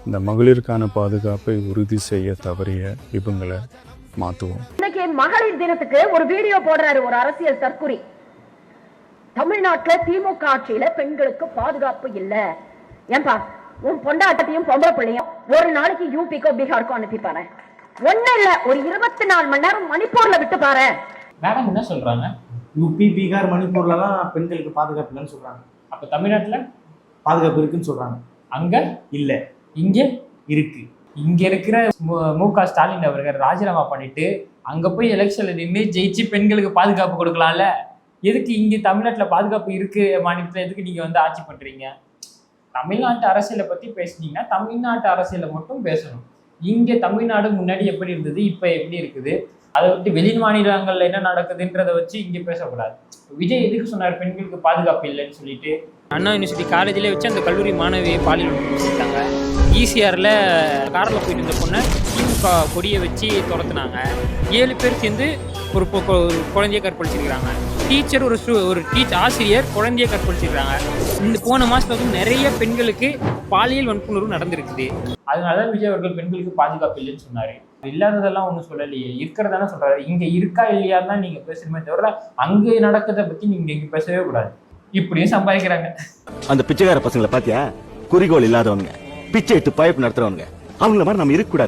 இந்த மகளிருக்கான பாதுகாப்பை உறுதி செய்ய தவறிய இவங்களை மாற்றுவோம். இன்னைக்கு மகளிர் தினத்துக்கு ஒரு வீடியோ போடுறாரு ஒரு அரசியல் தற்குறி. தமிழ்நாட்டுல திமுக ஆட்சியில பெண்களுக்கு பாதுகாப்பு இல்ல. ஏன்பா உன் பொண்டாட்டத்தையும் பொம்பளை பிள்ளையும் ஒரு நாளைக்கு யூபிக்கோ பீகாருக்கோ அனுப்பி பாரு. ஒண்ணு இல்ல, ஒரு 24 மணி நேரம் மணிப்பூர்ல விட்டு பாரு. மேடம் என்ன சொல்றாங்க? யூபி, பீகார், மணிப்பூர்லாம் பெண்களுக்கு பாதுகாப்பு இல்லைன்னு சொல்றாங்க. அப்ப தமிழ்நாட்டுல பாதுகாப்பு இருக்குன்னு சொல்றாங்க. அங்க இல்ல, இங்க இருக்கு. இங்க இருக்கிற மு.க. ஸ்டாலின் அவர்கள் ராஜினாமா பண்ணிட்டு அங்க போய் எலெக்ஷன்ல நின்று ஜெயிச்சு பெண்களுக்கு பாதுகாப்பு கொடுக்கலாம்ல. எதுக்கு இங்க தமிழ்நாட்டுல பாதுகாப்பு இருக்கு மாநிலத்துல எதுக்கு நீங்க வந்து ஆட்சி பண்றீங்க? தமிழ்நாட்டு அரசியலை பத்தி பேசுனீங்கன்னா தமிழ்நாட்டு அரசியலை மட்டும் பேசணும். இங்க தமிழ்நாடு முன்னாடி எப்படி இருந்தது, இப்ப எப்படி இருக்குது, அதை விட்டு வெளி மாநிலங்கள்ல என்ன நடக்குதுன்றதை வச்சு இங்க பேசக்கூடாது. விஜய் எதுக்கு சொன்னார் பெண்களுக்கு பாதுகாப்பு இல்லைன்னு சொல்லிட்டு? அண்ணா யூனிவர்சிட்டி காலேஜில் வச்சு அந்த கல்லூரி மாணவியை பாலியல் வச்சுருக்காங்க. ஈசிஆரில் காரில் போயிட்டு இருந்த பொண்ணை திமுக கொடியை வச்சு துரத்துனாங்க. 7 பேர் சேர்ந்து ஒரு குழந்தைய கற்பழிச்சிருக்கிறாங்க. டீச்சர் ஒரு ஆசிரியர் குழந்தைய கற்பழிச்சிருக்காங்க. இந்த போன மாதத்துல வந்து நிறைய பெண்களுக்கு பாலியல் வன்புணர்வு நடந்திருக்குது. அதனாலதான் விஜய் அவர்கள் பெண்களுக்கு பாதுகாப்பு இல்லைன்னு சொன்னாரு. இல்லாததெல்லாம் ஒன்றும் சொல்லலையே, இருக்கிறதானே சொல்றாரு. இங்க இருக்கா இல்லையா தான் நீங்க பேசணுமே தவிர அங்க நடக்கிறத பத்தி நீங்க இங்க பேசவே கூடாது. இப்படியும் சம்பாதிக்கிறாங்க. அந்த பிச்சைக்கார பசங்களை பாத்தியா? குறிக்கோள் இல்லாதவங்க, பிச்சை எடுத்து பைப் நடத்துறவங்க, அவங்கள மாதிரி நம்ம இருக்க கூடாது.